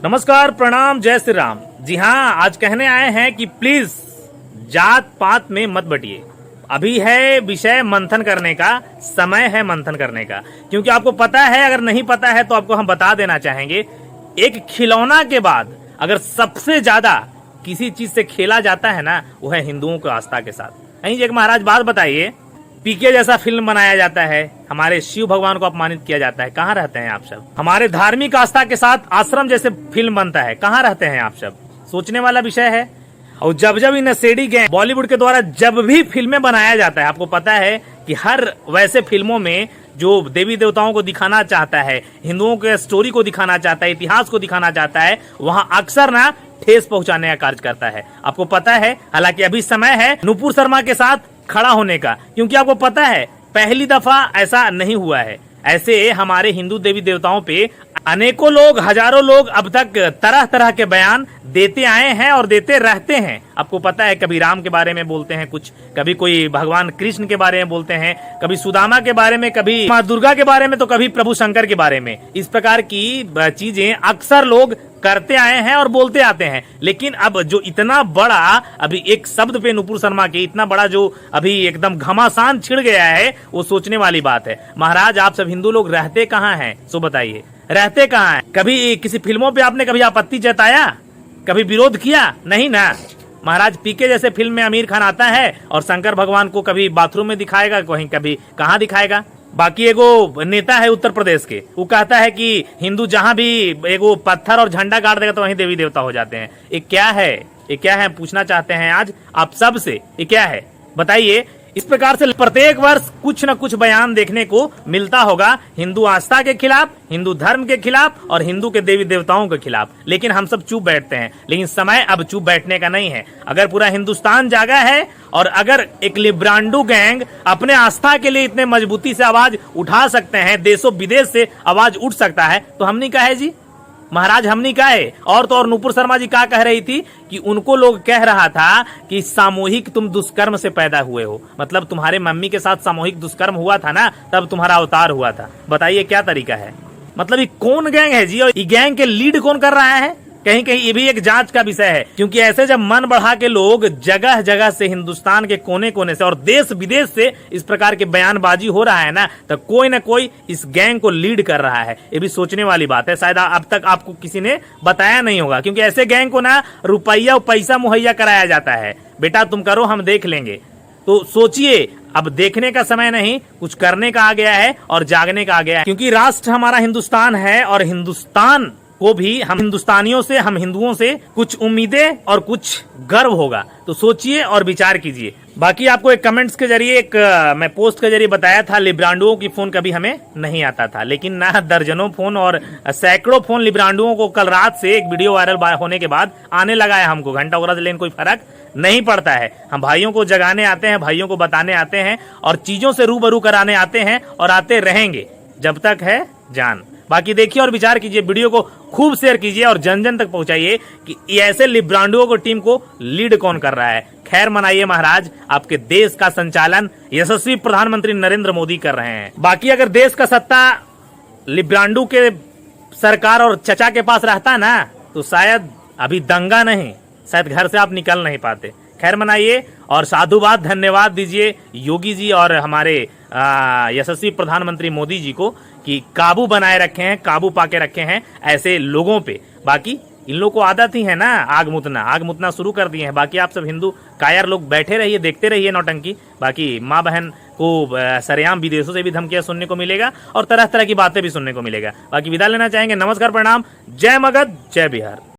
नमस्कार, प्रणाम, जय श्री राम। जी हाँ, आज कहने आए हैं कि प्लीज जात पात में मत बटिए। अभी है विषय मंथन करने का, समय है मंथन करने का। क्योंकि आपको पता है, अगर नहीं पता है तो आपको हम बता देना चाहेंगे, एक खिलौना के बाद अगर सबसे ज्यादा किसी चीज से खेला जाता है ना, वो है हिंदुओं को आस्था के साथ। यही एक महाराज बात बताइए, पीके जैसा फिल्म बनाया जाता है, हमारे शिव भगवान को अपमानित किया जाता है, कहाँ रहते हैं आप सब? हमारे धार्मिक आस्था के साथ आश्रम जैसे फिल्म बनता है, कहाँ रहते हैं आप सब? सोचने वाला विषय है। और जब जब इन नशेड़ी गैंग बॉलीवुड के द्वारा जब भी फिल्में बनाया जाता है, आपको पता है कि हर वैसे फिल्मों में जो देवी देवताओं को दिखाना चाहता है, हिंदुओं के स्टोरी को दिखाना चाहता है, इतिहास को दिखाना चाहता है, वहाँ अक्सर ना ठेस पहुंचाने का कार्य करता है। आपको पता है, हालांकि अभी समय है नुपुर शर्मा के साथ खड़ा होने का, क्योंकि आपको पता है पहली दफा ऐसा नहीं हुआ है। ऐसे हमारे हिंदू देवी देवताओं पे अनेकों लोग, हजारों लोग अब तक तरह तरह के बयान देते आए हैं और देते रहते हैं। आपको पता है, कभी राम के बारे में बोलते हैं कुछ, कभी कोई भगवान कृष्ण के बारे में बोलते हैं, कभी सुदामा के बारे में, कभी माँ दुर्गा के बारे में, तो कभी प्रभु शंकर के बारे में। इस प्रकार की चीजें अक्सर लोग करते आए हैं और बोलते आते हैं। लेकिन अब जो इतना बड़ा, अभी एक शब्द पे नुपुर शर्मा के इतना बड़ा जो अभी एकदम घमासान छिड़ गया है, वो सोचने वाली बात है। महाराज, आप सब हिंदू लोग रहते कहाँ हैं? सो बताइए, रहते कहाँ हैं? कभी किसी फिल्मों पे आपने कभी आपत्ति जताया, कभी विरोध किया? नहीं ना। महाराज, पीके जैसे फिल्म में आमिर खान आता है और शंकर भगवान को कभी बाथरूम में दिखाएगा, कहीं कभी कहाँ दिखाएगा। बाकी एगो नेता है उत्तर प्रदेश के, वो कहता है कि हिंदू जहां भी एगो पत्थर और झंडा गाड़ देगा तो वहीं देवी देवता हो जाते हैं। ये क्या है? ये क्या है? पूछना चाहते हैं आज आप सब से, ये क्या है बताइए। इस प्रकार से प्रत्येक वर्ष कुछ न कुछ बयान देखने को मिलता होगा, हिंदू आस्था के खिलाफ, हिंदू धर्म के खिलाफ और हिंदू के देवी देवताओं के खिलाफ। लेकिन हम सब चुप बैठते हैं। लेकिन समय अब चुप बैठने का नहीं है। अगर पूरा हिंदुस्तान जागा है और अगर एक लिब्रांडू गैंग अपने आस्था के लिए इतने मजबूती से आवाज उठा सकते हैं, देशों विदेश से आवाज उठ सकता है, तो हमने कहा है जी महाराज, हमने कहा है। और तो और नुपुर शर्मा जी क्या कह रही थी कि उनको लोग कह रहा था कि सामूहिक तुम दुष्कर्म से पैदा हुए हो। मतलब तुम्हारे मम्मी के साथ सामूहिक दुष्कर्म हुआ था ना, तब तुम्हारा अवतार हुआ था। बताइए क्या तरीका है? मतलब ये कौन गैंग है जी? और ये गैंग के लीड कौन कर रहा है? कहीं कहीं ये भी एक जांच का विषय है। क्योंकि ऐसे जब मन बढ़ा के लोग जगह जगह से, हिंदुस्तान के कोने कोने से और देश विदेश से इस प्रकार के बयानबाजी हो रहा है ना, तो कोई ना कोई इस गैंग को लीड कर रहा है। ये भी सोचने वाली बात है। शायद अब तक आपको किसी ने बताया नहीं होगा, क्योंकि ऐसे गैंग को ना रुपया पैसा मुहैया कराया जाता है। बेटा तुम करो, हम देख लेंगे। तो सोचिए, अब देखने का समय नहीं, कुछ करने का आ गया है और जागने का आ गया है। क्योंकि राष्ट्र हमारा हिंदुस्तान है और हिंदुस्तान को भी हम हिंदुस्तानियों से, हम हिंदुओं से कुछ उम्मीदें और कुछ गर्व होगा। तो सोचिए और विचार कीजिए। बाकी आपको एक कमेंट्स के जरिए, एक मैं पोस्ट के जरिए बताया था, लिब्रांडुओं की फोन कभी हमें नहीं आता था, लेकिन ना दर्जनों फोन और सैकड़ों फोन लिब्रांडुओं को कल रात से एक वीडियो वायरल होने के बाद आने लगा है। हमको घंटा उड़ा लेकिन कोई फर्क नहीं पड़ता है। हम भाइयों को जगाने आते हैं, भाइयों को बताने आते हैं और चीजों से रूबरू कराने आते हैं और आते रहेंगे जब तक है जान। बाकी देखिए और विचार कीजिए, वीडियो को खूब शेयर कीजिए और जन जन तक पहुंचाइए कि ऐसे लिब्रांडुओं को टीम को लीड कौन कर रहा है। खैर मनाइए महाराज, आपके देश का संचालन यशस्वी प्रधानमंत्री नरेंद्र मोदी कर रहे हैं। बाकी अगर देश का सत्ता लिब्रांडू के सरकार और चचा के पास रहता ना, तो शायद अभी दंगा नहीं, शायद घर से आप निकल नहीं पाते। खैर मनाइए और साधुवाद, धन्यवाद दीजिए योगी जी और हमारे यशस्वी प्रधानमंत्री मोदी जी को कि काबू बनाए रखे हैं, काबू पाके रखे हैं ऐसे लोगों पे। बाकी इन लोगों को आदत ही है ना आग मुतना शुरू कर दिए हैं। बाकी आप सब हिंदू कायर लोग बैठे रहिए, देखते रहिए नौटंकी। बाकी माँ बहन को सरेआम विदेशों से भी धमकियां सुनने को मिलेगा और तरह तरह की बातें भी सुनने को मिलेगा। बाकी विदा लेना चाहेंगे। नमस्कार, प्रणाम, जय मगध, जय बिहार।